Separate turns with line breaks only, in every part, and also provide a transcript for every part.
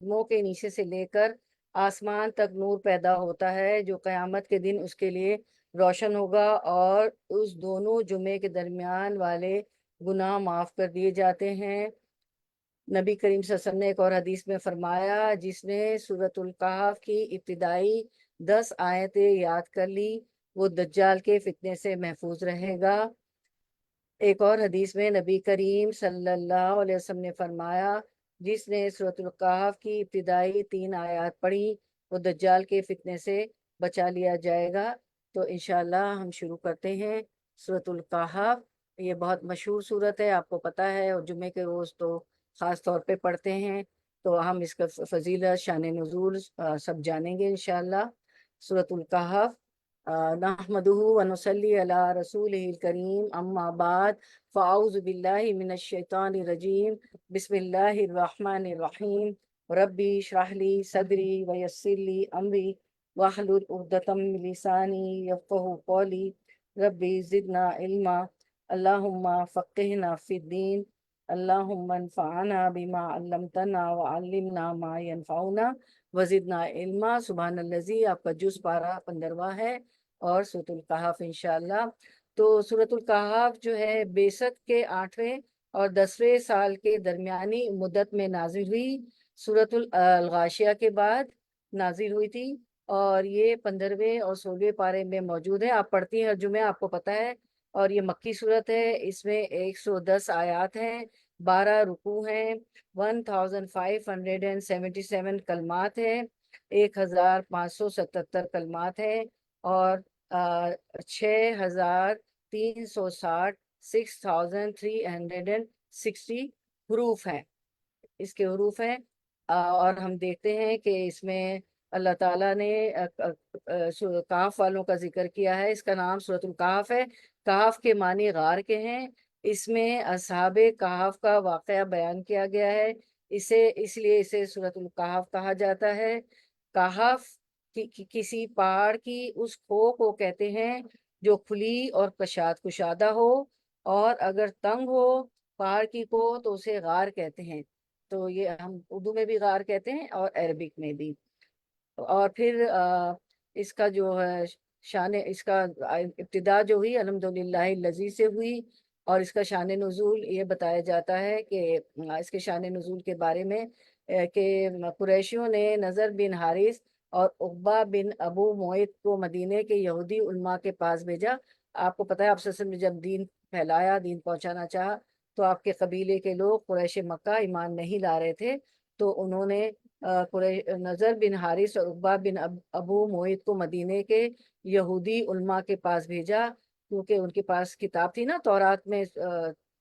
قدموں کے نیچے سے لے کر آسمان تک نور پیدا ہوتا ہے جو قیامت کے دن اس کے لیے روشن ہوگا، اور اس دونوں جمعے کے درمیان والے گناہ معاف کر دیے جاتے ہیں۔ نبی کریم صلی اللہ علیہ وسلم نے ایک اور حدیث میں فرمایا، جس نے سورۃ الکہف کی ابتدائی 10 آیتیں یاد کر لی وہ دجال کے فتنے سے محفوظ رہے گا۔ ایک اور حدیث میں نبی کریم صلی اللہ علیہ وسلم نے فرمایا، جس نے سورۃ الکہف کی ابتدائی 3 آیات پڑھی وہ دجال کے فتنے سے بچا لیا جائے گا۔ تو انشاءاللہ ہم شروع کرتے ہیں سورۃ الکہف۔ یہ بہت مشہور سورت ہے، آپ کو پتہ ہے، اور جمعے کے روز تو خاص طور پہ پڑھتے ہیں، تو ہم اس کا فضیلت، شان نزول سب جانیں گے انشاءاللہ۔ سورۃ الکہف۔ نحمده ونصلي على رسوله الكريم اما بعد فاعوذ بالله من الشیطان الرجیم بسم اللہ الرحمن الرحیم ربی اشرح لي صدری ویسر لي امری واحلل عقدۃ من لسانی یفقهوا قولی ربی زدنا علما اللہم فقہنا فی الدین اللہم انفعنا بما علمتنا وعلمنا ما ينفعنا وزدنا علما۔ سبحان الذی، آپ کا جز پارہ 15واں ہے، اور سورۃ الکہف انشاءاللہ۔ تو سورۃ الکہف جو ہے بیست کے 8ویں اور 10ویں سال کے درمیانی مدت میں نازل ہوئی، سورۃ الغاشیہ کے بعد نازل ہوئی تھی، اور یہ 15ویں اور 16ویں پارے میں موجود ہے۔ آپ پڑھتی ہیں ہر جمعہ، آپ کو پتہ ہے، اور یہ مکی صورت ہے۔ اس میں 110 آیات ہیں، 12 رکوع ہیں، 1577 کلمات ہیں، 1577 کلمات ہیں، اور 6360 6360 حروف ہیں، اس کے حروف ہیں۔ اور ہم دیکھتے ہیں کہ اس میں اللہ تعالیٰ نے کہف والوں کا ذکر کیا ہے۔ اس کا نام سورۃ الکہف ہے۔ کہف کے معنی غار کے ہیں۔ اس میں اصحاب کہف کا واقعہ بیان کیا گیا ہے، اس لیے اسے سورۃ الکہف کہا جاتا ہے۔ کہف کسی پہاڑ کی اس کھو کو کہتے ہیں جو کھلی اور کشادہ ہو، اور اگر تنگ ہو پہاڑ کی کھو تو اسے غار کہتے ہیں۔ تو یہ ہم اردو میں بھی غار کہتے ہیں اور عربک میں بھی۔ اور پھر اس کا جو ہے اس کا ابتدا جو ہوئی الحمدللہ الذی سے ہوئی، اور اس کا شان نزول یہ بتایا جاتا ہے کہ اس کے شان نزول کے بارے میں کہ قریشیوں نے نضر بن حارث اور عقبہ بن ابو معیط کو مدینے کے یہودی علماء کے پاس بھیجا۔ آپ کو پتہ ہے، آپ صلی اللہ علیہ وسلم نے جب دین پھیلایا، دین پہنچانا چاہا، تو آپ کے قبیلے کے لوگ قریش مکہ ایمان نہیں لا رہے تھے، تو انہوں نے نضر بن حارث اور عقبہ بن ابو معیط کو مدینے کے یہودی علماء کے پاس بھیجا، کیونکہ ان کے پاس کتاب تھی نا تورات میں،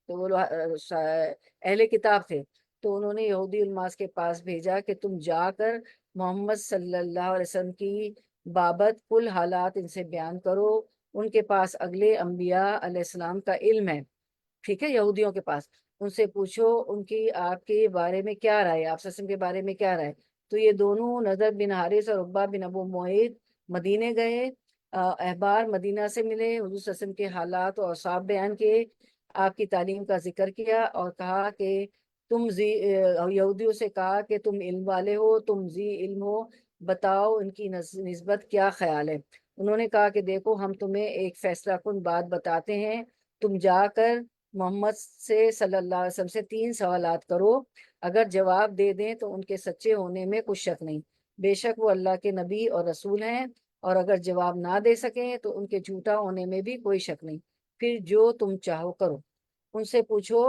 تو وہ اہل کتاب تھے، تو انہوں نے یہودی علماء کے پاس بھیجا کہ تم جا کر محمد صلی اللہ علیہ وسلم کی بابت کل حالات ان سے بیان کرو، ان کے پاس اگلے انبیاء علیہ السلام کا علم ہے، ٹھیک ہے، یہودیوں کے پاس، ان سے پوچھو ان کی آپ کے بارے میں کیا رائے، آپ وسلم کے بارے میں کیا رائے۔ تو یہ دونوں نضر بن حارث اور عقبہ بن ابو معیط مدینے گئے، احبار مدینہ سے ملے، حضور صلی اللہ علیہ وسلم کے حالات اور اوصاف بیان کیے، آپ کی تعلیم کا ذکر کیا، اور کہا کہ یہودیوں سے کہا کہ تم علم والے ہو، تم ذی علم ہو، بتاؤ ان کی نسبت کیا خیال ہے۔ انہوں نے کہا کہ دیکھو ہم تمہیں ایک فیصلہ کن بات بتاتے ہیں، تم جا کر محمد سے صلی اللہ علیہ وسلم سے 3 سوالات کرو، اگر جواب دے دیں تو ان کے سچے ہونے میں کچھ شک نہیں، بے شک وہ اللہ کے نبی اور رسول ہیں، اور اگر جواب نہ دے سکیں تو ان کے جھوٹا ہونے میں بھی کوئی شک نہیں، پھر جو تم چاہو کرو۔ ان سے پوچھو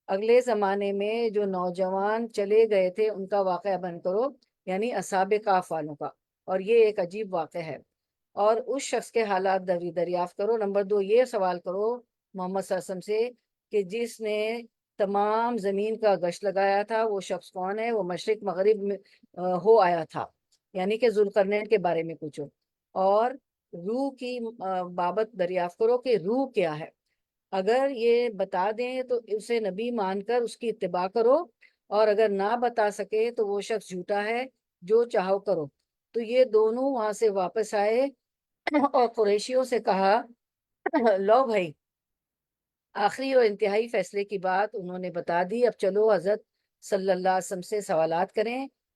اگلے زمانے میں جو نوجوان چلے گئے تھے ان کا واقعہ بیان کرو، یعنی اصحاب کہف والوں کا، اور یہ ایک عجیب واقعہ ہے، اور اس شخص کے حالات دریافت کرو۔ نمبر 2 یہ سوال کرو محمد صلی اللہ علیہ وسلم سے کہ جس نے تمام زمین کا گشت لگایا تھا وہ شخص کون ہے، وہ مشرق مغرب میں ہو آیا تھا، یعنی کہ ذوالقرنین کے بارے میں پوچھو، اور روح کی بابت دریافت کرو کہ روح کیا ہے، اگر یہ بتا دیں تو اسے نبی مان کر اس کی اتباع کرو، اور اگر نہ بتا سکے تو وہ شخص جھوٹا ہے، جو چاہو کرو۔ تو یہ دونوں وہاں سے واپس آئے اور قریشیوں سے کہا، لو بھائی، آخری اور انتہائی فیصلے کی بات انہوں نے بتا دی، اب چلو حضرت صلی اللہ علیہ وسلم سے سوالات کریں۔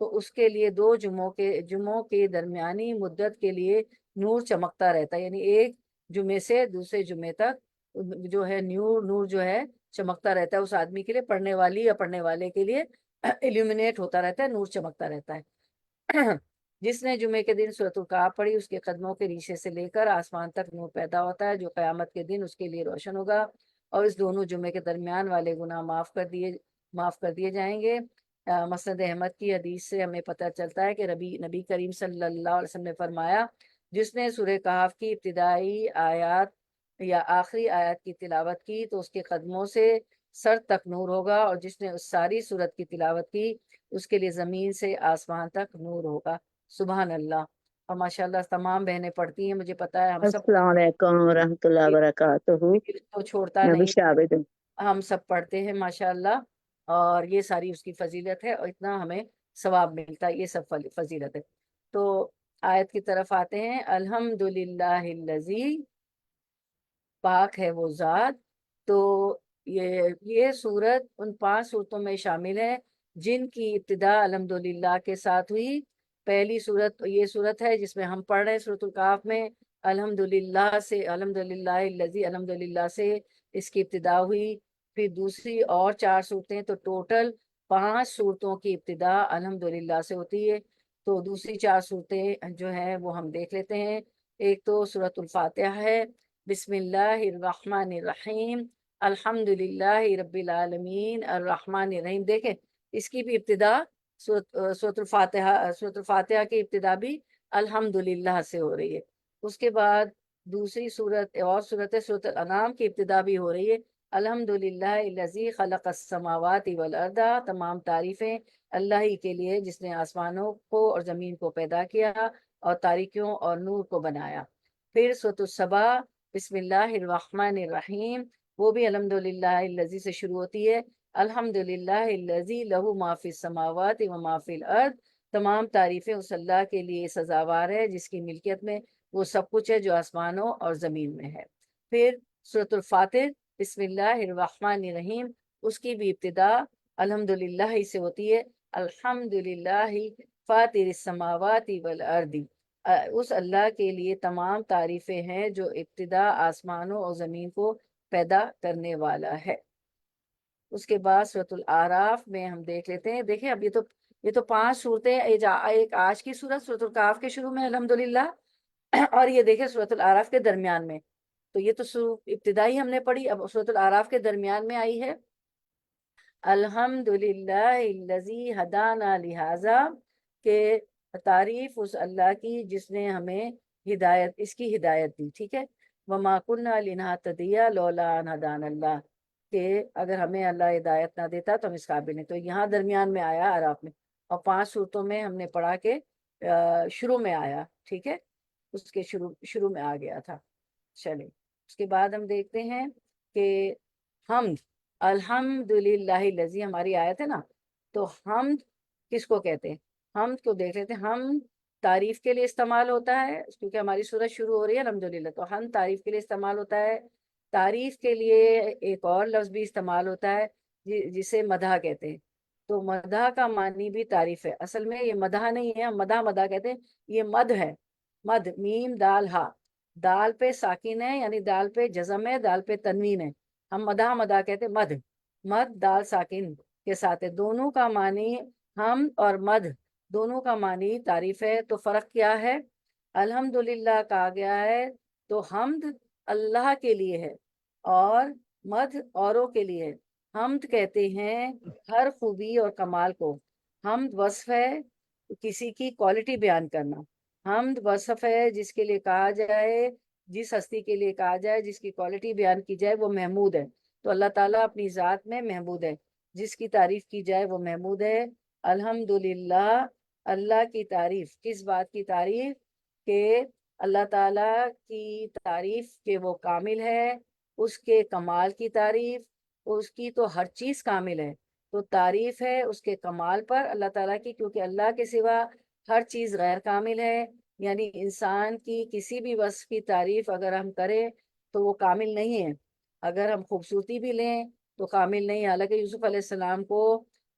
تو اس کے لیے 2 جمعوں کے درمیانی مدت کے لیے نور چمکتا رہتا ہے، یعنی ایک جمعے سے دوسرے جمعے تک جو ہے نور جو ہے چمکتا رہتا ہے اس آدمی کے لیے، پڑھنے والی یا پڑھنے والے کے لیے ایلومینیٹ ہوتا رہتا ہے، نور چمکتا رہتا ہے۔ جس نے جمعے کے دن سورۃ الکہف پڑھی، اس کے قدموں کے ریشے سے لے کر آسمان تک نور پیدا ہوتا ہے، جو قیامت کے دن اس کے لیے روشن ہوگا، اور اس دونوں جمعے کے درمیان والے گناہ معاف کر دیے جائیں گے۔ مسند احمد کی حدیث سے ہمیں پتہ چلتا ہے کہ نبی کریم صلی اللہ علیہ وسلم نے فرمایا، جس نے سورہ کہف کی ابتدائی آیات یا آخری آیات کی تلاوت کی تو اس کے قدموں سے سر تک نور ہوگا، اور جس نے اس ساری سورت کی تلاوت کی اس کے لیے زمین سے آسمان تک نور ہوگا۔ سبحان اللہ۔ اور ماشاءاللہ تمام بہنیں پڑھتی ہیں، مجھے پتا ہے ہم سب
السلام علیکم ورحمۃ اللہ وبرکاتہ۔
دل تو چھوڑتا
میں بھی
نہیں،
شاہد ہوں۔
ہم سب پڑھتے ہیں ماشاءاللہ، اور یہ ساری اس کی فضیلت ہے، اور اتنا ہمیں ثواب ملتا ہے، یہ سب فضیلت ہے۔ تو آیت کی طرف آتے ہیں۔ الحمدللہ الذی، پاک ہے وہ ذات۔ تو یہ سورت ان 5 صورتوں میں شامل ہے جن کی ابتدا الحمدللہ کے ساتھ ہوئی۔ پہلی صورت یہ صورت ہے جس میں ہم پڑھ رہے ہیں سورۃ الکہف میں، الحمدللہ سے، الحمدللہ الذی، الحمدللہ سے اس کی ابتدا ہوئی۔ پھر دوسری اور 4 صورتیں، تو ٹوٹل 5 صورتوں کی ابتدا الحمدللہ سے ہوتی ہے۔ تو دوسری 4 صورتیں جو ہیں وہ ہم دیکھ لیتے ہیں۔ ایک تو سورۃ الفاتحہ ہے، بسم اللہ الرحمن الرحیم، الحمد للہ رب العالمین الرحمن الرحیم۔ دیکھیں اس کی بھی ابتدا سورۃ الفاتحہ کی ابتدا بھی الحمد للہ سے ہو رہی ہے۔ اس کے بعد دوسری صورت اور صورت الانعام کی ابتدا بھی ہو رہی ہے، الحمد للہ الذی خلق السماوات والارض، تمام تعریفیں اللہ ہی کے لیے جس نے آسمانوں کو اور زمین کو پیدا کیا اور تاریکیوں اور نور کو بنایا۔ پھر سورۃ السبا، بسم اللہ الرحمن الرحیم، وہ بھی الحمدللہ الذی سے شروع ہوتی ہے، الحمدللہ الذی لہ ما فی السماوات و ما فی الارض، تمام تعریفیں اس اللہ کے لیے سزاوار ہے جس کی ملکیت میں وہ سب کچھ ہے جو آسمانوں اور زمین میں ہے۔ پھر سورۃ الفاتر، بسم اللہ الرحمن الرحیم، اس کی بھی ابتدا الحمدللہ ہی سے ہوتی ہے، الحمدللہ فاطر السماوات والارض، اس اللہ کے لیے تمام تعریفیں ہیں جو ابتدا آسمانوں اور زمین کو پیدا کرنے والا ہے۔ اس کے بعد سورۃ الاعراف میں ہم دیکھ لیتے ہیں۔ دیکھیں اب یہ تو 5 صورتیں، ایک آج کی صورت سورۃ الکہف کے شروع میں الحمدللہ، اور یہ دیکھیں سورۃ الاعراف کے درمیان میں، تو یہ تو ابتدائی ہم نے پڑھی، اب سورۃ الاعراف کے درمیان میں آئی ہے، الحمدللہ الذی ہدانا لہذا، کہ تعریف اس اللہ کی جس نے ہمیں اس کی ہدایت دی، ٹھیک ہے، وما کنا لنہتدی لولا ان ہدانا اللہ، کہ اگر ہمیں اللہ ہدایت نہ دیتا تو ہم اس قابل نہیں۔ تو یہاں درمیان میں آیا اعراف میں، اور 5 صورتوں میں ہم نے پڑھا کہ شروع میں آیا، ٹھیک ہے، اس کے شروع میں آ گیا تھا۔ چلیں اس کے بعد ہم دیکھتے ہیں کہ حمد، الحمدللہ الذی ہماری آیت ہے نا، تو حمد کس کو کہتے ہیں؟ حمد کو دیکھ لیتے ہیں۔ حمد تعریف کے لیے استعمال ہوتا ہے، کیونکہ ہماری سورت شروع ہو رہی ہے الحمدللہ، تو حمد تعریف کے لیے استعمال ہوتا ہے۔ تعریف کے لیے ایک اور لفظ بھی استعمال ہوتا ہے جسے مدح کہتے ہیں۔ تو مدح کا معنی بھی تعریف ہے، اصل میں یہ مدح نہیں ہے، ہم مدح کہتے ہیں، یہ مد ہے، مد، میم دال ہا، دال پہ ساکن ہے یعنی دال پہ جزم ہے، دال پہ تنوین ہے، ہم مدح کہتے ہیں، مد دال ساکن کے ساتھ ہے، دونوں کا معنی، حمد اور مد دونوں کا معنی تعریف ہے۔ تو فرق کیا ہے؟ الحمدللہ کہا گیا ہے تو حمد اللہ کے لیے ہے اور مد اوروں کے لیے ہے۔ حمد کہتے ہیں ہر خوبی اور کمال کو، حمد وصف ہے کسی کی کوالٹی بیان کرنا، حمد وصف ہے جس کے لیے کہا جائے، جس ہستی کے لیے کہا جائے، جس کی کوالٹی بیان کی جائے وہ محمود ہے۔ تو اللہ تعالیٰ اپنی ذات میں محمود ہے، جس کی تعریف کی جائے وہ محمود ہے۔ الحمدللہ، اللہ کی تعریف، کس بات کی تعریف؟ کہ اللہ تعالیٰ کی تعریف کہ وہ کامل ہے، اس کے کمال کی تعریف، اس کی تو ہر چیز کامل ہے، تو تعریف ہے اس کے کمال پر اللہ تعالیٰ کی، کیونکہ اللہ کے سوا ہر چیز غیر کامل ہے، یعنی انسان کی کسی بھی وصف کی تعریف اگر ہم کریں تو وہ کامل نہیں ہے۔ اگر ہم خوبصورتی بھی لیں تو کامل نہیں، حالانکہ یوسف علیہ السلام کو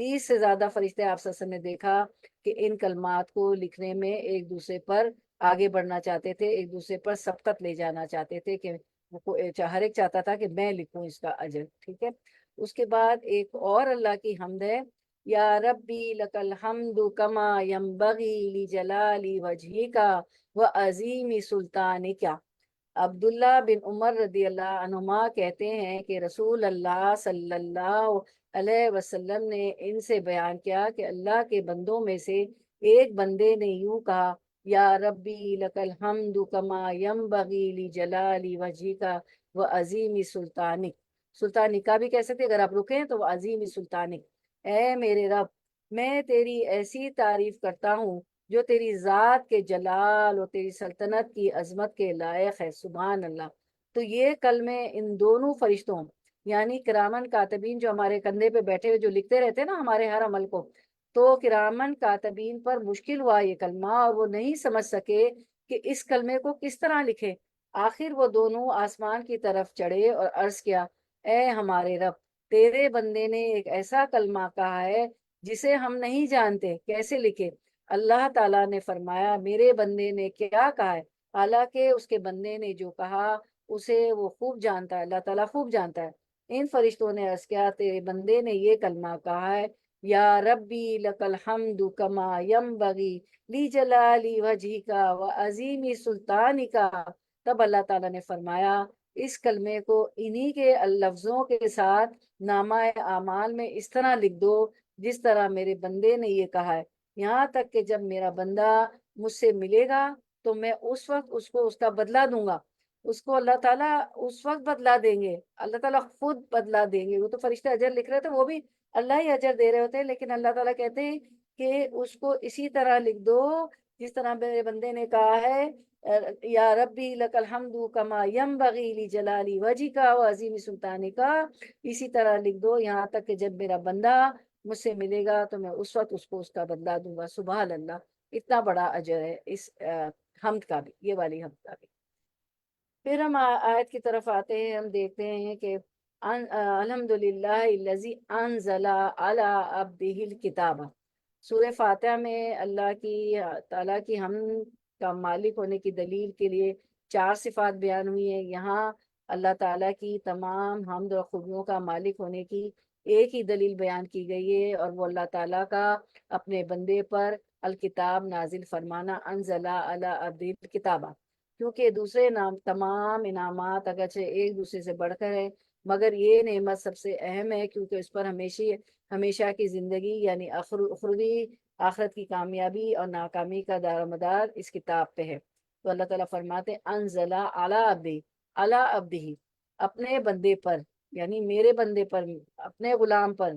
30 سے زیادہ فرشتے آپ صلی اللہ علیہ وسلم نے دیکھا کہ ان کلمات کو لکھنے میں ایک دوسرے پر آگے بڑھنا چاہتے تھے، ایک دوسرے پر سبقت لے جانا چاہتے تھے کہ ہر ایک چاہتا تھا کہ میں لکھوں اس کا اجر، ٹھیک ہے۔ اس کے بعد ایک اور اللہ کی حمد ہے، یا ربی لک الحمد کما ینبغی لجلال وجہک وعظیم سلطانک۔ عبداللہ بن عمر رضی اللہ عنہما کہتے ہیں کہ رسول اللہ صلی اللہ علیہ وسلم نے ان سے بیان کیا کہ اللہ کے بندوں میں سے ایک بندے نے یوں کہا، یا ربی لک الحمد کما ینبغی لجلال وجہک وعظیم سلطانک۔ سلطانک کا بھی کہہ سکتے، اگر آپ رکیں تو وہ عظیم سلطانک، اے میرے رب میں تیری ایسی تعریف کرتا ہوں جو تیری ذات کے جلال اور تیری سلطنت کی عظمت کے لائق ہے، سبحان اللہ۔ تو یہ کلمے ان دونوں فرشتوں یعنی کرامن کاتبین جو ہمارے کندھے پہ بیٹھے ہوئے جو لکھتے رہتے ہیں نا ہمارے ہر عمل کو، تو کرامن کاتبین پر مشکل ہوا یہ کلمہ اور وہ نہیں سمجھ سکے کہ اس کلمے کو کس طرح لکھے۔ آخر وہ دونوں آسمان کی طرف چڑھے اور عرض کیا، اے ہمارے رب، تیرے بندے نے ایک ایسا کلمہ کہا ہے جسے ہم نہیں جانتے، کیسے لکھے؟ اللہ تعالیٰ نے فرمایا، میرے بندے نے کیا کہا ہے؟ حالانکہ اس کے بندے نے جو کہا اسے وہ خوب جانتا ہے، اللہ تعالیٰ خوب جانتا ہے۔ ان فرشتوں نے عرض کیا، تیرے بندے نے یہ کلمہ کہا ہے، یا ربی لک الحمد کما ینبغی لجلال وجہک وعظیم سلطانک۔ تب اللہ تعالیٰ نے فرمایا، اس کلمے کو انہی کے لفظوں کے ساتھ نامہ اعمال میں اس طرح لکھ دو جس طرح میرے بندے نے یہ کہا ہے، یہاں تک کہ جب میرا بندہ مجھ سے ملے گا تو میں اس وقت اس کو اس کا بدلہ دوں گا۔ اس کو اللہ تعالیٰ اس وقت بدلہ دیں گے، اللہ تعالیٰ خود بدلہ دیں گے۔ وہ تو فرشتے اجر لکھ رہے تھے، وہ بھی اللہ ہی اجر دے رہے ہوتے ہیں، لیکن اللہ تعالیٰ کہتے ہیں کہ اس کو اسی طرح لکھ دو جس طرح میرے بندے نے کہا ہے، یا ربی لک الحمد کما ینبغی لجلال وجہک وعظیم سلطانک۔ اسی طرح لکھ دو یہاں تک کہ جب میرا بندہ مجھ سے ملے گا تو میں اس وقت اس کو اس کا بدلہ دوں گا۔ سبحان اللہ، اتنا بڑا اجر ہے اس حمد کا بھی، یہ والی حمد کا بھی۔ پھر ہم آیت کی طرف آتے ہیں، ہم دیکھتے ہیں کہ الحمد للہ الذی انزل علی عبدہ الکتاب۔ سورہ فاتحہ میں اللہ کی تعالیٰ کی ہم کا مالک ہونے کی دلیل کے لیے 4 صفات بیان ہوئی ہیں۔ یہاں اللہ تعالیٰ کی تمام حمد اور خوبیوں کا مالک ہونے کی ایک ہی دلیل بیان کی گئی ہے، اور وہ اللہ تعالیٰ کا اپنے بندے پر الکتاب نازل فرمانا، انزل علی عبدہ الکتاب۔ کیونکہ دوسرے تمام انعامات اگرچہ ایک دوسرے سے بڑھ کر ہے، مگر یہ نعمت سب سے اہم ہے کیونکہ اس پر ہمیشہ کی زندگی یعنی اخروی آخرت کی کامیابی اور ناکامی کا دار و مدار اس کتاب پہ ہے۔ تو اللہ تعالیٰ فرماتے ہیں انزل علی عبدہ، اپنے بندے پر، یعنی میرے بندے پر، اپنے غلام پر۔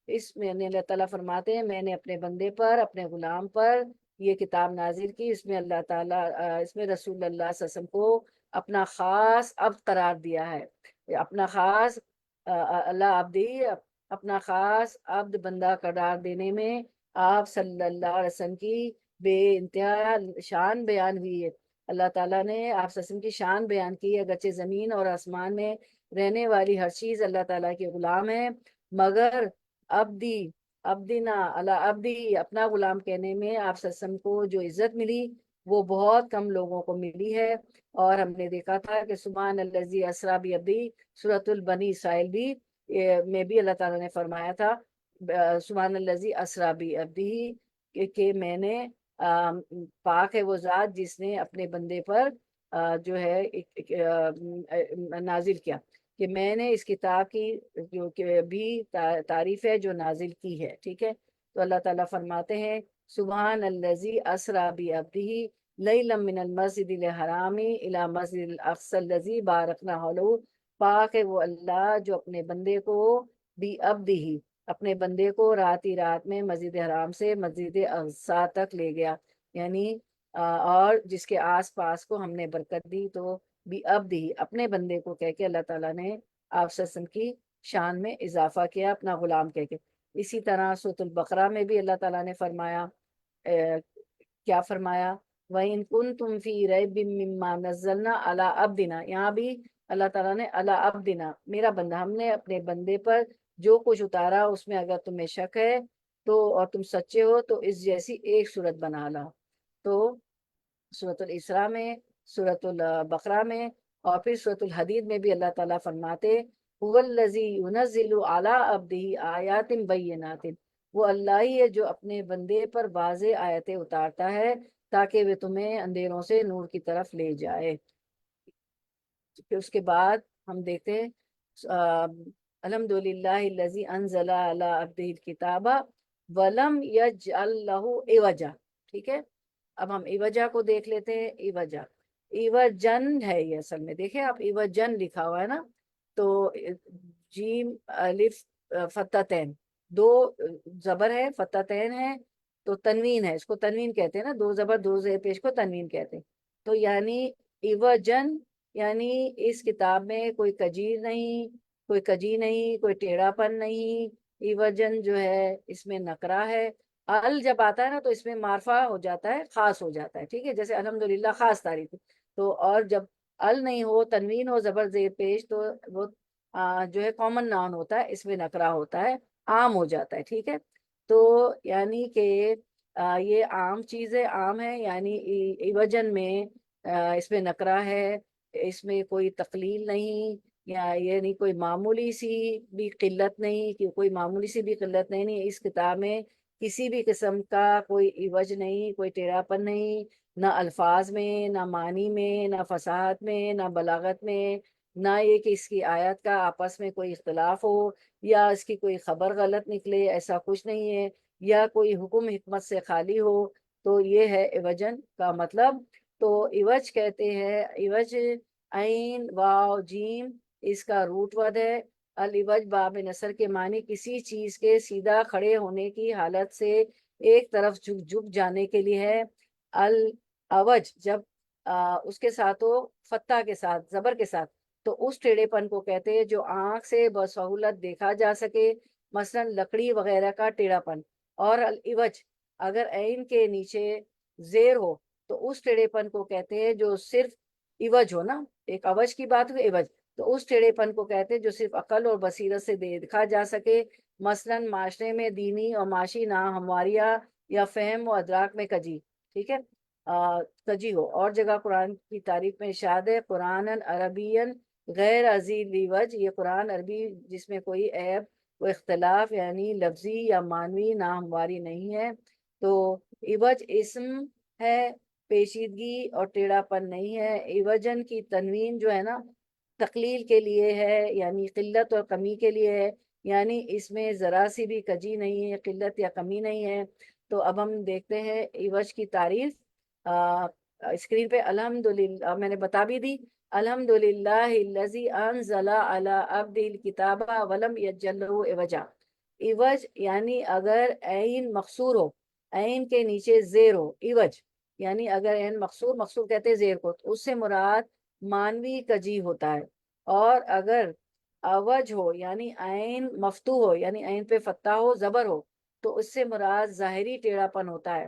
اس میں اللہ تعالیٰ فرماتے ہیں میں نے اپنے بندے پر، اپنے غلام پر یہ کتاب نازل کی۔ اس میں اللہ تعالیٰ اس میں رسول اللہ صلی اللہ علیہ وسلم کو اپنا خاص عبد قرار دیا ہے، اپنا خاص اللہ عبدی، اپنا خاص عبد بندہ قرار دینے میں آپ صلی اللہ علیہ وسلم کی بے انتہا شان بیان ہوئی ہے۔ اللہ تعالیٰ نے آپ صلی اللہ علیہ وسلم کی شان بیان کی ہے، اگرچہ زمین اور آسمان میں رہنے والی ہر چیز اللہ تعالیٰ کے غلام ہے، مگر عبدنا اللہ عبدی، اپنا غلام کہنے میں آپ صلی اللہ علیہ وسلم کو جو عزت ملی وہ بہت کم لوگوں کو ملی ہے۔ اور ہم نے دیکھا تھا کہ سبحان الذی اسریٰ بعبدہ، سورۃ البنی اسرائیل بھی میں بھی اللہ تعالیٰ نے فرمایا تھا سبحان الذی اسریٰ بعبدہ کہ میں نے پاک ہے وہ ذات جس نے اپنے بندے پر جو ہے نازل کیا، کہ میں نے اس کتاب کی جو کہ بھی تعریف ہے جو نازل کی ہے، ٹھیک ہے۔ تو اللہ تعالیٰ فرماتے ہیں سبحان الذی اسریٰ بعبدہ لیلا من المسجد الحرام الی مسجد الاقصی الذی بارکنا حولہ۔ پاک ہے وہ اللہ جو اپنے بندے کو بعبدہ، اپنے بندے کو رات ہی رات میں مسجد حرام سے مسجد اقصی تک لے گیا، یعنی اور جس کے آس پاس کو ہم نے برکت دی۔ تو بعبدہ، اپنے بندے کو کہہ کے اللہ تعالیٰ نے آپ صلی اللہ علیہ وسلم کی شان میں اضافہ کیا، اپنا غلام کہہ کے۔ اسی طرح سورۃ البقرہ میں بھی اللہ تعالیٰ نے فرمایا کیا فرمایا، وَإِن كُنتُمْ فِي رَيْبٍ مِّمَّا نَزَّلْنَا عَلَىٰ عَبْدِنَا، یہاں بھی اللہ تعالیٰ نے عَلَىٰ عَبْدِنَا، میرا بندہ، ہم نے اپنے بندے پر جو کچھ اتارا اس میں اگر تمہیں شک ہے تو اور تم سچے ہو تو اس جیسی ایک صورت بنا لا۔ تو سورۃ الاسراء میں، سورۃ البقرہ میں، اور پھر سورۃ الحدید میں بھی اللہ تعالیٰ فرماتے هو الذی ينزل علی عبدہ آیات بینات، وہ اللہ ہی ہے جو اپنے بندے پر واضح آیتیں اتارتا ہے تاکہ وہ تمہیں اندھیروں سے نور کی طرف لے جائے۔ پھر اس کے بعد ہم دیکھتے ہیں الحمد للہ الذی انزل علی عبدہ الکتاب ولم یجعل لہ عوجا۔ ٹھیک ہے، اب ہم ایوجا کو دیکھ لیتے ہیں۔ ایوجا، ایوجن ہے یہ اصل میں، دیکھیں آپ ایوجن لکھا ہوا ہے نا، تو جیم الف فتحتین، دو زبر ہے، فتحتین ہے، تو تنوین ہے، اس کو تنوین کہتے ہیں نا، دو زبر دو زیر پیش کو تنوین کہتے ہیں۔ تو یعنی ایوجن یعنی اس کتاب میں کوئی کجی نہیں، کوئی کجی نہیں، کوئی ٹیڑھا پن نہیں۔ ایوجن جو ہے اس میں نکرہ ہے، ال جب آتا ہے نا تو اس میں معرفہ ہو جاتا ہے، خاص ہو جاتا ہے، ٹھیک ہے، جیسے الحمدللہ خاص تعریف ہے۔ تو اور جب ال نہیں ہو، تنوین ہو زبر زیر پیش، تو وہ جو ہے کامن ناؤن ہوتا ہے، اس میں نکرہ ہوتا ہے، عام ہو جاتا ہے، ٹھیک ہے۔ تو یعنی کہ یہ عام چیزیں عام ہے، یعنی ایوجن میں اس میں نکرہ ہے، اس میں کوئی تقلیل نہیں، یا یعنی کوئی معمولی سی بھی قلت نہیں، کہ کوئی معمولی سی بھی قلت نہیں اس کتاب میں کسی بھی قسم کا کوئی عوج نہیں، کوئی ٹیڑھا پن نہیں، نہ الفاظ میں، نہ معنی میں، نہ فصاحت میں، نہ بلاغت میں، نہ یہ کہ اس کی آیت کا آپس میں کوئی اختلاف ہو یا اس کی کوئی خبر غلط نکلے، ایسا کچھ نہیں ہے، یا کوئی حکم حکمت سے خالی ہو۔ تو یہ ہے عوجن کا مطلب۔ تو عوج کہتے ہیں، عوج عین واو جیم اس کا روٹ ود ہے۔ العوج باب نصر کے معنی کسی چیز کے سیدھا کھڑے ہونے کی حالت سے ایک طرف جھک جانے کے لیے ہے۔ العوج جب اس کے ساتھ ہو فتح کے ساتھ، زبر کے ساتھ، تو اس ٹیڑھے پن کو کہتے ہیں جو آنکھ سے بسہولت دیکھا جا سکے، مثلا لکڑی وغیرہ کا ٹیڑھا پن۔ اور العوج اگر عین کے نیچے زیر ہو تو اس ٹیڑھے پن کو کہتے ہیں جو صرف عوج ہو نا، ایک عوج کی بات ہوئی، عوج تو اس ٹیڑھے پن کو کہتے ہیں جو صرف عقل اور بصیرت سے دیکھا جا سکے، مثلا معاشرے میں دینی اور معاشی ناہمواریاں یا فہم و ادراک میں کجی، ٹھیک ہے، کجی ہو۔ اور جگہ قرآن کی تعریف میں ارشاد ہے قرآن عربین غیر عزیز لیوج، یہ قرآن عربی جس میں کوئی عیب و اختلاف یعنی لفظی یا معنوی ناہمواری نہیں ہے۔ تو عوج اسم ہے، پیچیدگی اور ٹیڑھا پن نہیں ہے۔ عوجن کی تنوین جو ہے نا تقلیل کے لیے ہے، یعنی قلت اور کمی کے لیے ہے، یعنی اس میں ذرا سی بھی کجی نہیں ہے، قلت یا کمی نہیں ہے۔ تو اب ہم دیکھتے ہیں عوج کی تعریف اسکرین پہ۔ الحمدللہ میں نے بتا بھی دی، الحمدللہ الذی انزل علی عبدہ الکتاب ولم یجعل لہ عوجا۔ عوج یعنی اگر عین مقصور ہو، عین کے نیچے زیر ہو، عوج یعنی اگر عین مقصور، مقصور کہتے ہیں زیر کو، تو اس سے مراد مانوی کجی ہوتا ہے۔ اور اگر عوج ہو یعنی عین مفتوح ہو، یعنی عین پہ فتح ہو، زبر ہو، تو اس سے مراد ظاہری ٹیڑھا پن ہوتا ہے۔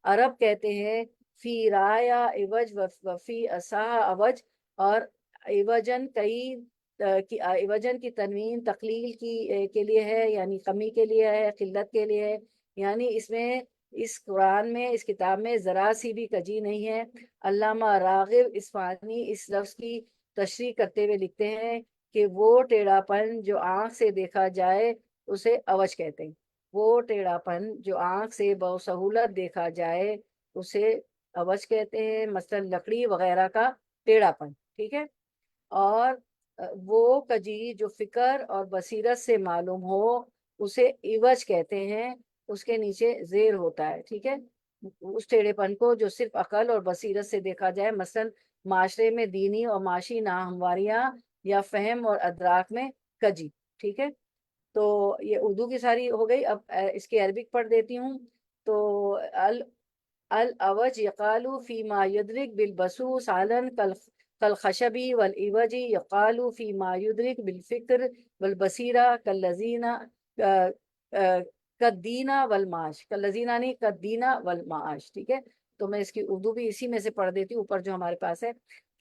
عرب کہتے ہیں فی رایا عوج وفی اساہ عوج، اور عوجن عوجن کی تنوین تقلیل کے لیے ہے، یعنی کمی کے لیے ہے، قلت کے لیے ہے، یعنی اس میں اس قرآن میں، اس کتاب میں ذرا سی بھی کجی نہیں ہے۔ علامہ راغب اصفہانی اس لفظ کی تشریح کرتے ہوئے لکھتے ہیں کہ وہ ٹیڑھا پن جو آنکھ سے دیکھا جائے اسے عوج کہتے ہیں، وہ ٹیڑھا پن جو آنکھ سے بسہولت دیکھا جائے اسے عوج کہتے ہیں، مثلا لکڑی وغیرہ کا ٹیڑھا پن، ٹھیک ہے۔ اور وہ کجی جو فکر اور بصیرت سے معلوم ہو اسے عوج کہتے ہیں، اس کے نیچے زیر ہوتا ہے، ٹھیک ہے، اس ٹیڑھے پن کو جو صرف عقل اور بصیرت سے دیکھا جائے، مثلا معاشرے میں دینی اور معاشی ناہمواریاں یا فہم اور ادراک میں کجی، ٹھیک ہے۔ تو یہ اردو کی ساری ہو گئی، اب اس کی عربک پڑھ دیتی ہوں۔ تو العوج یقال فیما یدرک بالبصوص علن کالخشبی والعوج یقال فیما یدرک بالفکر والبصیرہ کاللذین قدینہ والمعاش، کاللذینہ نہیں قدینہ والمعاش، ٹھیک ہے۔ تو میں اس کی اردو بھی اسی میں سے پڑھ دیتی ہوں، اوپر جو ہمارے پاس ہے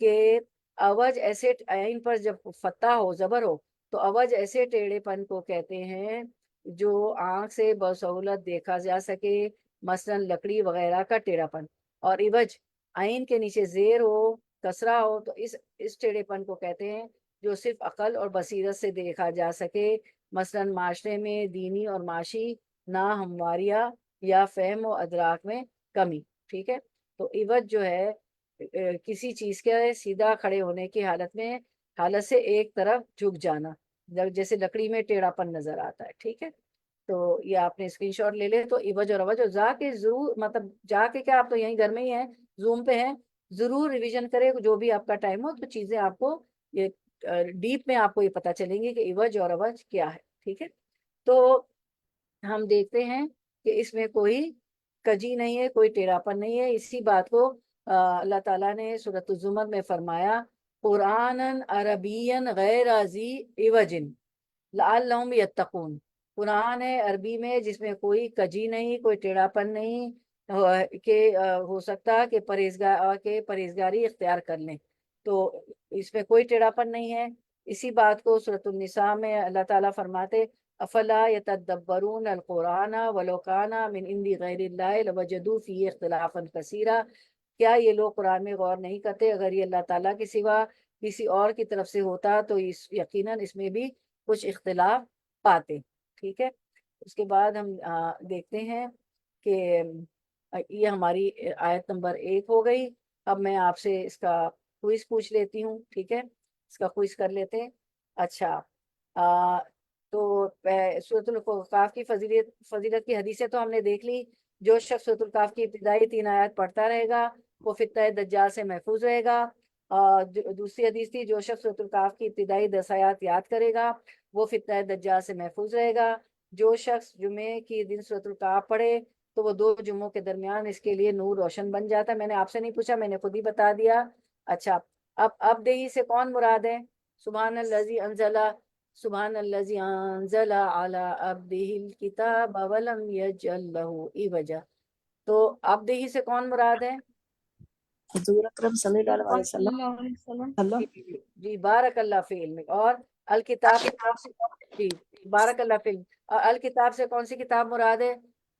کہ عوج ایسے عین پر جب فتح ہو، زبر ہو، تو عوج ایسے ٹیڑھے پن کو کہتے ہیں جو آنکھ سے بسہولت دیکھا جا سکے، مثلاً لکڑی وغیرہ کا ٹیڑھاپن، اور عوج عین کے نیچے زیر ہو، کسرہ ہو، تو اس ٹیڑھے پن کو کہتے ہیں جو صرف عقل اور بصیرت سے دیکھا جا سکے، مثلاً معاشرے میں دینی اور معاشی ناہمواریاں یا فہم و ادراک میں کمی، ٹھیک ہے۔ تو عوج جو ہے کسی چیز کے سیدھا کھڑے ہونے کی حالت سے ایک طرف جھک جانا، جیسے لکڑی میں ٹیڑھا پن نظر آتا ہے، ٹھیک ہے۔ تو یہ آپ نے اسکرین شاٹ لے لے۔ تو عوج اور عوج، اور جا کے ضرور، مطلب جا کے کیا، آپ تو یہیں گھر میں ہی ہیں، زوم پہ ہیں، ضرور ریویژن کرے جو بھی آپ کا ٹائم ہو، تو چیزیں آپ کو یہ ڈیپ میں آپ کو یہ پتا چلیں گی کہ عوج اور عوج کیا ہے، ٹھیک ہے۔ تو ہم دیکھتے ہیں کہ اس میں کوئی کجی نہیں ہے، کوئی ٹیڑھاپن نہیں ہے۔ اسی بات کو اللہ تعالیٰ نے سورۃ الزمر میں فرمایا، قرآنً عربیًّا غیر ذی عوج لعلہم یتقون۔ قرآن ہے عربی میں جس میں کوئی کجی نہیں، کوئی ٹیڑھاپن نہیں، کہ ہو سکتا کہ پرہیزگاری اختیار کر لیں، تو اس میں کوئی ٹیڑھاپن نہیں ہے۔ اسی بات کو سورۃ النساء میں اللہ تعالیٰ فرماتے، افلا یتدبرون القرآن ولو کان من عند غیر اللہ لوجدوا فیہ اختلافا کثیرا۔ کیا یہ لوگ قرآن میں غور نہیں کرتے؟ اگر یہ اللہ تعالیٰ کے سوا کسی اور کی طرف سے ہوتا تو یقیناً اس میں بھی کچھ اختلاف پاتے، ٹھیک ہے۔ اس کے بعد ہم دیکھتے ہیں کہ یہ ہماری آیت نمبر 1 ہو گئی۔ اب میں آپ سے اس کا کوئز پوچھ لیتی ہوں، ٹھیک ہے، اس کا کوئز کر لیتے ہیں۔ اچھا، تو سورۃ القاف کی فضیلت کی حدیثیں تو ہم نے دیکھ لی۔ جو شخص سورۃ القاف کی ابتدائی 3 آیات پڑھتا رہے گا وہ فتنہ دجال سے محفوظ رہے گا۔ دوسری حدیث تھی، جو شخص سورۃ القاف کی ابتدائی 10 آیات یاد کرے گا وہ فتنہ دجال سے محفوظ رہے گا۔ جو شخص جمعے کی دن سورۃ القاف پڑھے تو وہ 2 جمعوں کے درمیان اس کے لیے نور روشن بن جاتا ہے۔ میں نے آپ سے نہیں پوچھا، میں نے خود ہی بتا دیا۔ اچھا، اب دیہی سے کون مراد ہے؟ سبحان الذی انزل سبحان الذی انزل علی عبدہ الکتاب ولم یجعل لہ عوجا۔ تو اب دیہی سے کون مراد ہے؟
حضور اکرم صلی اللہ علیہ وسلم۔
جی جی، بارک اللہ فی علمک۔ اور الکتاب سے کون سی؟ جی، بارک اللہ فی علمک۔ اور الکتاب سے کون سی کتاب مراد ہے؟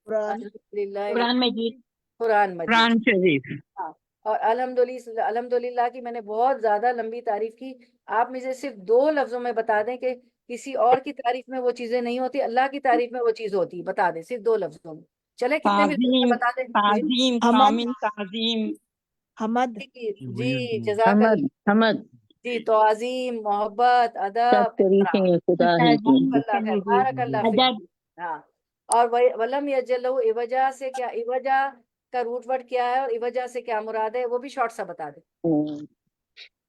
قرآن
الحمدللہ،
قرآن مجید
قرآن مجید۔
قرآن شریف۔
ہاں، اور الحمدللہ کی میں نے بہت زیادہ لمبی تعریف کی، آپ مجھے صرف 2 لفظوں میں بتا دیں کہ کسی اور کی تعریف میں وہ چیزیں نہیں ہوتی، اللہ کی تعریف میں وہ چیز ہوتی ہے، بتا دیں صرف 2 لفظوں میں۔ چلے کتنے بھی لفظ
تعظیم
میں بتا دیں جی۔
تعظیم
حمد
کامل تعظیم۔
حمد
جی جزاک
حمد
اللہ۔
حمد
جی، تعظیم، محبت،
سب
ادب،
طریقے
احترام۔
خدا ہی کی
جزاک
ہیں۔
اللہ خیر، بارک اللہ
ادب۔
فیک۔ ہاں، اور ولم یجعل لہ عوجا سے کیا، عوجا کا روٹ ورڈ کیا ہے اور عوجا سے کیا مراد ہے، وہ بھی شارٹ سا بتا دیں،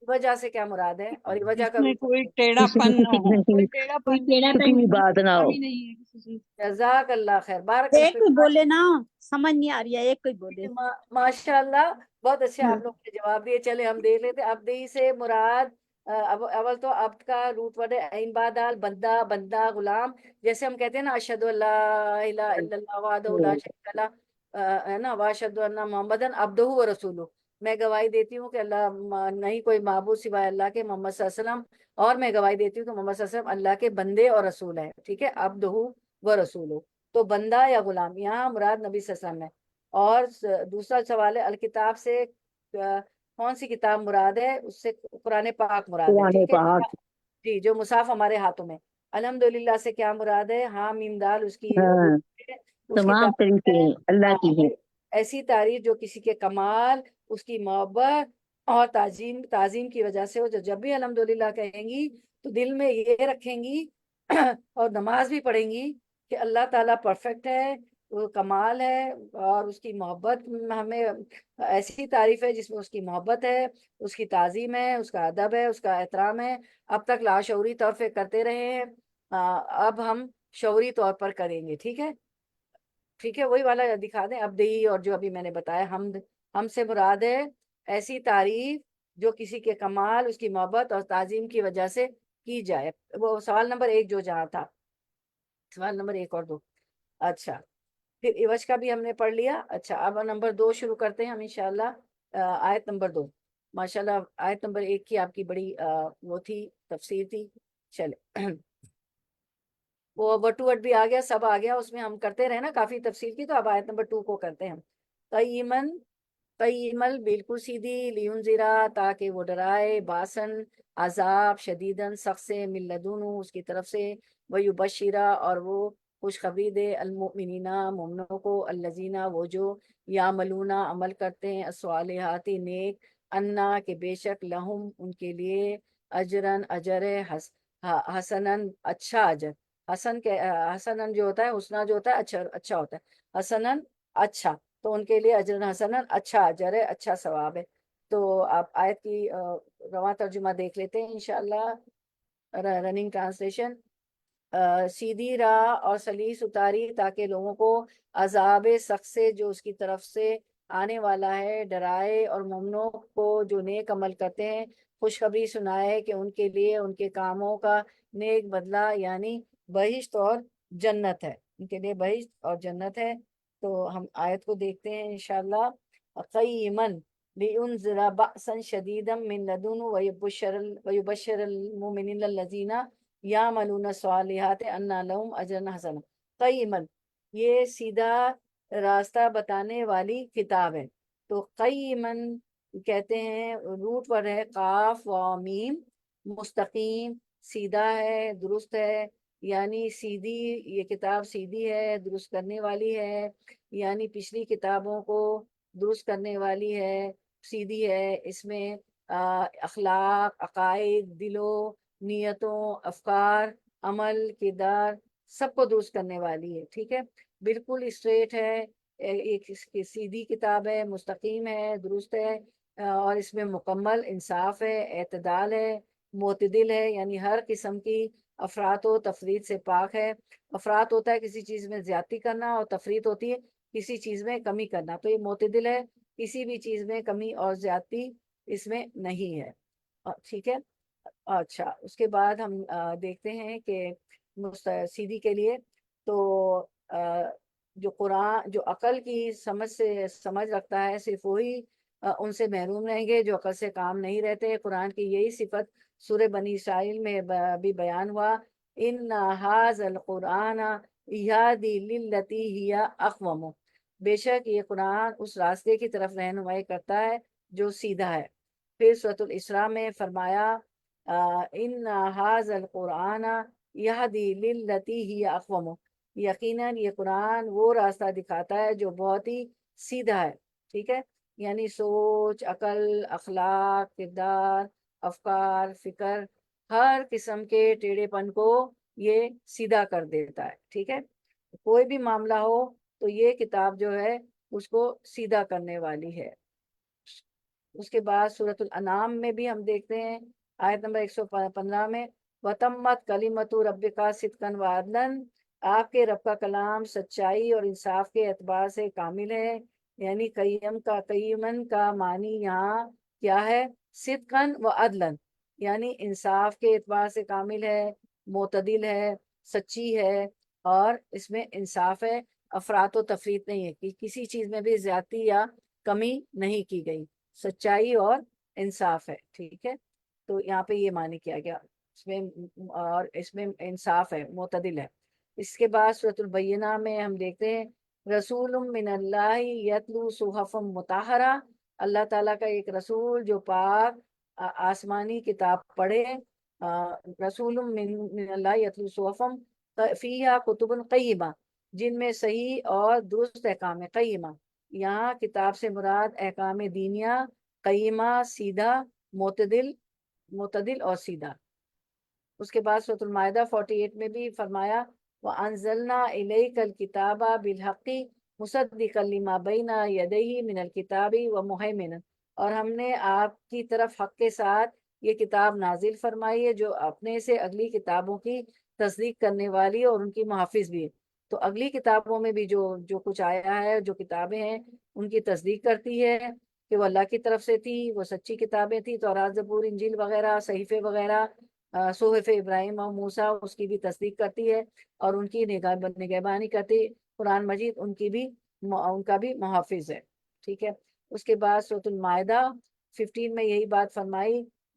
عوجا سے کیا مراد ہے اور عوجا
جس
کا
میں
روٹ
کوئی
ورڈ۔
ٹیڑھا
جس میں
پن نہ
کسی
ہو۔
کوئی ٹیڑھا
کوئی
پن
ٹیڑھا
نہیں
پن
ہے،
کی بات نہ ہو۔
کمی نہیں ہے کسی چیز۔
جزاک اللہ خیر، بارک
ایک کوئی
اللہ
بولے نا، سمجھ نہیں آ رہی ہے، ایک کوئی بولے۔
فیک۔ ماشاء اللہ، بہت اچھے آپ لوگ نے جواب دیے۔ چلے ہم دیکھ لیتے، ابدی سے مراد اول تو عبد کا روٹ ورڈ ہے عین با دال، بندہ، بندہ، غلام۔ جیسے ہم کہتے ہیں نا اشہد ان لا الہ الا اللہ وحدہ لا شریک لہ، ہے نا، واشہد ان محمدن عبدہ و رسولہ۔ میں گواہی دیتی ہوں کہ اللہ نہیں کوئی معبود سوائے اللہ کے، محمد صلی اللہ علیہ وسلم، اور میں گواہی دیتی ہوں کہ محمد صلی اللہ علیہ وسلم اللہ کے بندے اور رسول ہیں، ٹھیک ہے، عبدہ و رسولہ۔ تو بندہ یا غلام یہاں مراد نبی صلی اللہ علیہ وسلم ہے۔ اور دوسرا سوال ہے الکتاب سے کون سی کتاب مراد ہے؟ اس سے قرآن پاک مراد ہے،
قرآن
ٹھیک ہے
پاک۔
جی، جو مصحف ہمارے ہاتھوں میں۔ الحمدللہ سے کیا مراد ہے؟ ہاں میم دال، اس کی
ہاں،
اس کی
تمام
تعریف
طریقے
ہے۔
اللہ
ہاں،
کی ہیں۔
ایسی تعریف جو کسی کے کمال، اس کی محبت اور تعظیم کی وجہ سے ہو، جو جب بھی الحمدللہ کہیں گی تو دل میں یہ رکھیں گی اور نماز بھی پڑھیں گی کہ اللہ تعالیٰ پرفیکٹ ہے، وہ کمال ہے، اور اس کی محبت ہمیں ایسی تعریف ہے جس میں اس کی محبت ہے، اس کی تعظیم ہے، اس کا ادب ہے، اس کا احترام ہے۔ اب تک لاشعوری طور پہ کرتے رہے ہیں، اب ہم شعوری طور پر کریں گے، ٹھیک ہے، ٹھیک ہے، وہی والا دکھا دیں ابدی، اور جو ابھی میں نے بتایا حمد، ہم سے مراد ہے ایسی تعریف جو کسی کے کمال، اس کی محبت اور تعظیم کی وجہ سے کی جائے۔ وہ سوال نمبر 1 جو جہاں تھا، سوال نمبر 1 اور 2۔ اچھا، پھر عوج کا بھی ہم نے پڑھ لیا۔ اچھا، اب نمبر 2 شروع کرتے ہیں ہم انشاءاللہ۔ آیت نمبر 2، ماشاءاللہ آیت نمبر 1 کی آپ کی بڑی وہ تھی، تفسیر تھی۔ چلے وہ وٹو وٹ بھی آ گیا، سب آ گیا، اس میں ہم کرتے رہے نا کافی تفصیل کی، تو اب آیت نمبر 2 کو کرتے ہیں ہم۔ قیمن، قیمل بالکل سیدھی، لینذرا تاکہ وہ ڈرائے، باسن عذاب، شدیدن سخت سے، من لدنہ اس کی طرف سے، ویبشرا اور وہ خوشخبری دے، المؤمنین مومنوں کو، الذین وہ جو یعملون عمل کرتے ہیں، الصالحات نیک، انا کہ بے شک، لہم ان کے لیے، اجرن اجر ہے، حسنن اچھا اجر، حسن کے حسنن جو ہوتا ہے، حسنہ جو ہوتا ہے اچھا اچھا ہوتا ہے، حسنن اچھا، تو ان کے لیے اجر حسنن اچھا اجر ہے، اچھا ثواب ہے۔ تو آپ آیت کی رواں ترجمہ دیکھ لیتے ہیں انشاءاللہ، رننگ ٹرانسلیشن۔ سیدھی راہ اور سلیس اتاری تاکہ لوگوں کو عذاب سخت سے جو اس کی طرف سے آنے والا ہے ڈرائے، اور مومنوں کو جو نیک عمل کرتے ہیں خوشخبری سنائے کہ ان کے لیے ان کے کاموں کا نیک بدلہ، یعنی بہشت اور جنت ہے، ان کے لیے بہشت اور جنت ہے۔ تو ہم آیت کو دیکھتے ہیں انشاءاللہ۔ قیمن لینذر بأسا شدیدا من لدنہ ویبشر المؤمنین الذین یعملون الصالحات ان لہم اجرا حسنا۔ قیمن یہ سیدھا راستہ بتانے والی کتاب ہے، تو قیمن کہتے ہیں، روٹ ورڈ ہے قاف و میم، مستقیم، سیدھا ہے، درست ہے، یعنی سیدھی، یہ کتاب سیدھی ہے، درست کرنے والی ہے، یعنی پچھلی کتابوں کو درست کرنے والی ہے، سیدھی ہے، اس میں اخلاق، عقائد، دلوں، نیتوں، افکار، عمل، کردار، سب کو درست کرنے والی ہے، ٹھیک ہے، بالکل اسٹریٹ ہے، ایک سیدھی کتاب ہے، مستقیم ہے، درست ہے، اور اس میں مکمل انصاف ہے، اعتدال ہے، معتدل ہے، یعنی ہر قسم کی افراط و تفریط سے پاک ہے۔ افراط ہوتا ہے کسی چیز میں زیادتی کرنا، اور تفریط ہوتی ہے کسی چیز میں کمی کرنا، تو یہ معتدل ہے، کسی بھی چیز میں کمی اور زیادتی اس میں نہیں ہے، ٹھیک ہے۔ اچھا، اس کے بعد ہم دیکھتے ہیں کہ سیدھی کے لیے تو جو قرآن، جو عقل کی سمجھ سے سمجھ رکھتا ہے صرف وہی ان سے محروم رہیں گے جو عقل سے کام نہیں رہتے۔ قرآن کی یہی صفت سورہ بنی اسرائیل میں بھی بیان ہوا، ان ھذا القرآن یہدی للتی ہی اقوم، بے شک یہ قرآن اس راستے کی طرف رہنمائی کرتا ہے جو سیدھا ہے۔ پھر سورۃ الاسراء میں فرمایا ان ھذا القرآن یہدی للتی ہی اقوم، یقیناً یہ قرآن وہ راستہ دکھاتا ہے جو بہت ہی سیدھا ہے، ٹھیک ہے، یعنی سوچ، عقل، اخلاق، کردار، افکار، فکر، ہر قسم کے ٹیڑھے پن کو یہ سیدھا کر دیتا ہے، ٹھیک ہے، کوئی بھی معاملہ ہو تو یہ کتاب جو ہے اس کو سیدھا کرنے والی ہے۔ اس کے بعد سورۃ الانعام میں بھی ہم دیکھتے ہیں آیت نمبر 115 میں، وَتَمَّتْ کَلِمَتُ رَبِّكَ صِدْقًا وَعَدْلًا، آپ کے رب کا کلام سچائی اور انصاف کے اعتبار سے کامل ہے، یعنی قیمن کا معنی یہاں کیا ہے؟ صدقاً و عدلاً، یعنی انصاف کے اعتبار سے کامل ہے، معتدل ہے، سچی ہے، اور اس میں انصاف ہے، افراط و تفریط نہیں ہے کہ کسی چیز میں بھی زیادتی یا کمی نہیں کی گئی، سچائی اور انصاف ہے، ٹھیک ہے، تو یہاں پہ یہ معنی کیا گیا اس میں، اور اس میں انصاف ہے، معتدل ہے۔ اس کے بعد سورۃ البینہ میں ہم دیکھتے ہیں، رسول من اللہ یتلو صحف مطہرہ، اللہ تعالیٰ کا ایک رسول جو پاک آسمانی کتاب پڑھے، رسول من اللہ یتلو صحف فیہا کتب قیمہ، جن میں صحیح اور درست احکام ہے، قیمہ یہاں کتاب سے مراد احکام دینیہ، قیمہ سیدھا، معتدل اور سیدھا۔ اس کے بعد سورۃ المائدہ 48 میں بھی فرمایا، وَأَنزَلْنَا إِلَيْكَ الْكِتَابَ بِالْحَقِّ مُصَدِّقًا لِمَا بَيْنَ يَدَيْهِ مِنَ الْكِتَابِ وَمُهَيْمِنًا، اور ہم نے آپ کی طرف حق کے ساتھ یہ کتاب نازل فرمائی ہے جو اپنے سے اگلی کتابوں کی تصدیق کرنے والی اور ان کی محافظ بھی ہے، تو اگلی کتابوں میں بھی جو کچھ آیا ہے، جو کتابیں ہیں ان کی تصدیق کرتی ہے کہ وہ اللہ کی طرف سے تھی، وہ سچی کتابیں تھی، تورات، زبور، انجیل وغیرہ، صحیفے وغیرہ، صحف ابراہیم اور موسیٰ، اس کی بھی تصدیق کرتی ہے اور ان کی نگہبانی کرتی ہے، قرآن مجید ان کا بھی محافظ ہے، ٹھیک ہے۔ اس کے بعد سورۃ المائدہ 15 میں یہی بات فرمائی،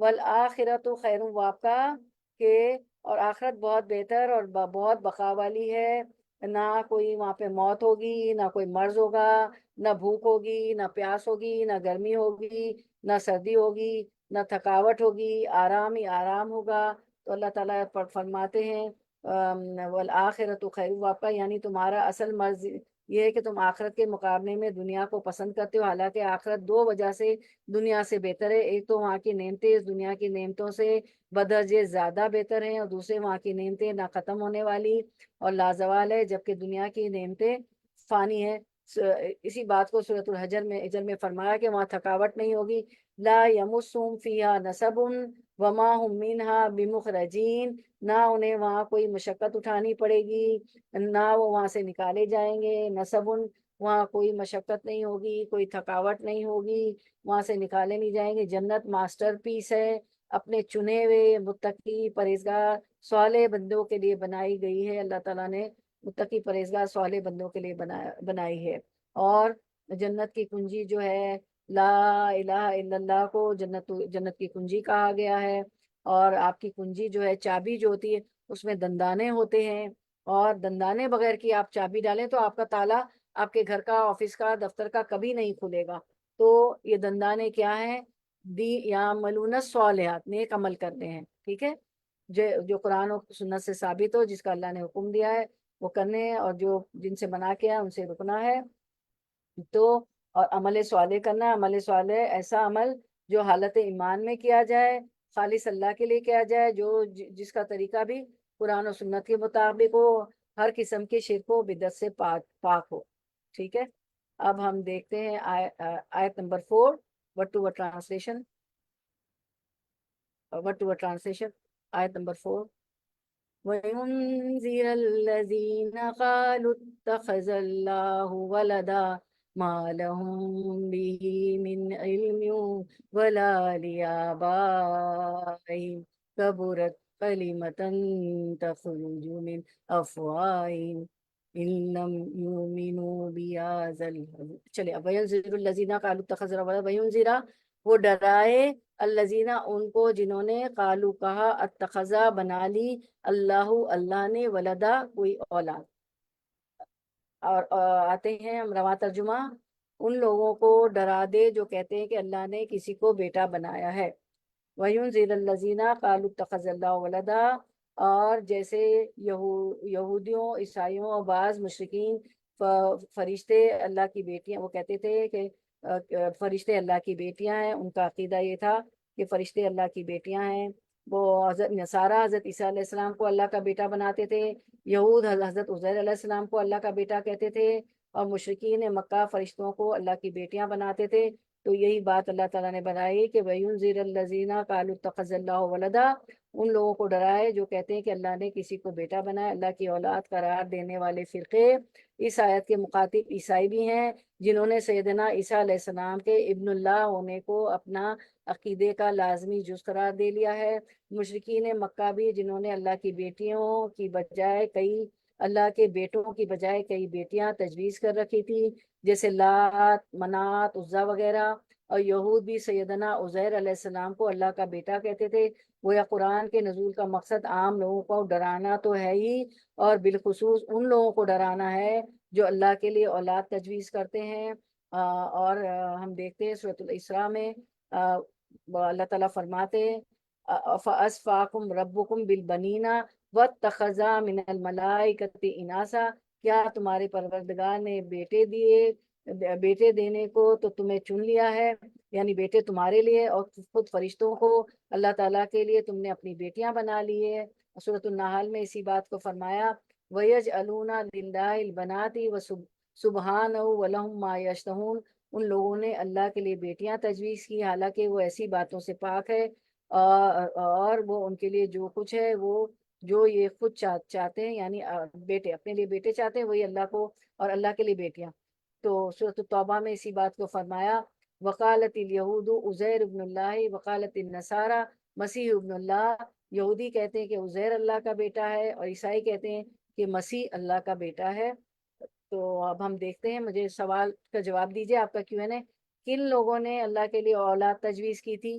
والآخرۃ خیر وابقا، کہ اور آخرت بہت بہتر اور بہت بقا والی ہے، نہ کوئی وہاں پہ موت ہوگی، نہ کوئی مرض ہوگا، نہ بھوک ہوگی، نہ پیاس ہوگی، نہ گرمی ہوگی، نہ سردی ہوگی، نہ تھکاوٹ ہوگی، آرام ہی آرام ہوگا۔ تو اللہ تعالیٰ فرماتے ہیں والآخرۃ خیر وابقا، یعنی تمہارا اصل مرض یہ ہے کہ تم آخرت کے مقابلے میں دنیا کو پسند کرتے ہو، حالانکہ آخرت دو وجہ سے دنیا سے بہتر ہے۔ ایک تو وہاں کی نعمتیں اس دنیا کی نعمتوں سے بدرجے زیادہ بہتر ہیں، اور دوسرے وہاں کی نعمتیں نہ ختم ہونے والی اور لازوال ہے، جبکہ دنیا کی نعمتیں فانی ہیں۔ اسی بات کو سورۃ الحجر میں فرمایا کہ وہاں تھکاوٹ نہیں ہوگی، لا یمسہم فیہا نصب وما ہم منہا بمخرجین، نہ انہیں وہاں کوئی مشقت اٹھانی پڑے گی، نہ وہ وہاں سے نکالے جائیں گے۔ نصب، وہاں کوئی مشقت نہیں ہوگی، کوئی تھکاوٹ نہیں ہوگی، وہاں سے نکالے نہیں جائیں گے۔ جنت ماسٹر پیس ہے، اپنے چنے ہوئے متقی پرہیزگار صالح بندوں کے لیے بنائی گئی ہے۔ اللہ تعالیٰ نے متقی پرہیزگار صالح بندوں کے لیے بنائی ہے۔ اور جنت کی کنجی جو ہے، لا الہ الا اللہ کو جنت کی کنجی کہا گیا ہے۔ اور آپ کی کنجی جو ہے، چابی جو ہوتی ہے، اس میں دندانے ہوتے ہیں، اور دندانے بغیر کی آپ چابی ڈالیں تو آپ کا تالا آپ کے گھر کا، آفس کا، دفتر کا کبھی نہیں کھلے گا۔ تو یہ دندانے کیا ہیں؟ یعملون الصالحات، نیک عمل کرتے ہیں، ٹھیک ہے، جو قرآن و سنت سے ثابت ہو، جس کا اللہ نے حکم دیا ہے وہ کرنے ہیں، اور جو جن سے منع کیا ہے ان سے رکنا ہے۔ تو اور عمل صالح کرنا، عمل صالح ایسا عمل جو حالت ایمان میں کیا جائے، خالص اللہ کے لیے کیا جائے، جو جس کا طریقہ بھی قرآن و سنت کے مطابق ہو، ہر قسم کے شرک و بدعت سے پاک ہو، ٹھیک ہے۔ اب ہم دیکھتے ہیں آیت number 4، word to word translation، آیت نمبر 4۔ وَيُنذِرَ الَّذِينَ قَالُوا اتَّخَذَ اللَّهُ وَلَدًا مَا لَهُم بِهِ مِنْ عِلْمٍ وَلَا لِآبَائِهِمْ كَبُرَتْ كَلِمَةً تَخْرُجُ مِنْ أَفْوَاهِهِمْ إِن لَّمْ يُؤْمِنُوا بِهَٰذَا چلے اب وَيُنذِرُ الَّذِينَ قَالُوا اتَّخَذَ اللَّهُ وَلَدًا، وَيُنذِرَ وہ ڈرائے، الذین ان کو جنہوں نے قالوا کہا، اتخذا بنا لی، اللہ نے، ولدا کوئی اولاد۔ اور آتے ہیں ہم رواں ترجمہ، ان لوگوں کو ڈرا دے جو کہتے ہیں کہ اللہ نے کسی کو بیٹا بنایا ہے۔ وَيُنذِرَ الَّذِينَ قَالُوا اتَّخَذَ اللَّهُ وَلَدًا، اور جیسے یہودیوں، عیسائیوں اور بعض مشرکین فرشتے اللہ کی بیٹیاں، وہ کہتے تھے کہ فرشتے اللہ کی بیٹیاں ہیں، ان کا عقیدہ یہ تھا کہ فرشتے اللہ کی بیٹیاں ہیں۔ وہ حضرت نصارہ حضرت عیسیٰ علیہ السلام کو اللہ کا بیٹا بناتے تھے، یہود حضرت عزیر علیہ السلام کو اللہ کا بیٹا کہتے تھے، اور مشرکین مکہ فرشتوں کو اللہ کی بیٹیاں بناتے تھے۔ تو یہی بات اللہ تعالیٰ نے بنائی کہ وَيُنذِرَ الَّذِينَ قَالُوا اتَّخَذَ اللَّهُ وَلَدًا، ان لوگوں کو ڈرائے جو کہتے ہیں کہ اللہ نے کسی کو بیٹا بنایا، اللہ کی اولاد قرار دینے والے فرقے اس آیت کے مخاطب عیسائی بھی ہیں، جنہوں نے سیدنا عیسیٰ علیہ السلام کے ابن اللہ ہونے کو اپنا عقیدے کا لازمی جز قرار دے لیا ہے۔ مشرکین مکہ بھی، جنہوں نے اللہ کی بیٹیوں کی بجائے اللہ کے بیٹوں کی بجائے کئی بیٹیاں تجویز کر رکھی تھی، جیسے لات، منات، عزا وغیرہ۔ اور یہود بھی سیدنا عزیر علیہ السلام کو اللہ کا بیٹا کہتے تھے۔ گویا قرآن کے نزول کا مقصد عام لوگوں کو ڈرانا تو ہے ہی، اور بالخصوص ان لوگوں کو ڈرانا ہے جو اللہ کے لیے اولاد تجویز کرتے ہیں۔ اور ہم دیکھتے ہیں سورۃ الاسراء میں اللہ تعالیٰ فرماتے ہیں فَأَصْفَاكُمْ رَبُّكُمْ بِالْبَنِينَ وَاتَّخَذَ مِنَ الْمَلَائِكَةِ إِنَاثًا، کیا تمہارے پروردگار نے بیٹے دینے کو تو تمہیں چن لیا ہے، یعنی بیٹے تمہارے لیے، اور خود فرشتوں کو اللہ تعالیٰ کے لیے تم نے اپنی بیٹیاں بنا لی ہے۔ سورۃ النحل میں اسی بات کو فرمایا وَيَجْعَلُونَ لِلَّهِ الْبَنَاتِ وَسُبْحَانَهُ وَلَهُم مَّا يَشْتَهُونَ، ان لوگوں نے اللہ کے لیے بیٹیاں تجویز کی، حالانکہ وہ ایسی باتوں سے پاک ہے، اور وہ ان کے لیے جو کچھ ہے، وہ جو یہ خود چاہتے ہیں، یعنی بیٹے اپنے لیے بیٹے چاہتے ہیں، وہی اللہ کو اور اللہ کے لیے بیٹیاں۔ تو سورۃ التوبہ میں اسی بات کو فرمایا وقالت الیہود عزیر ابن اللہ وقالت النصارى مسیح ابن اللہ، یہودی کہتے ہیں کہ عزیر اللہ کا بیٹا ہے، اور عیسائی کہتے ہیں کہ مسیح اللہ کا بیٹا ہے۔ تو اب ہم دیکھتے ہیں، مجھے سوال کا جواب دیجیے، آپ کا Q&A، کن لوگوں نے اللہ کے لیے اولاد تجویز کی تھی؟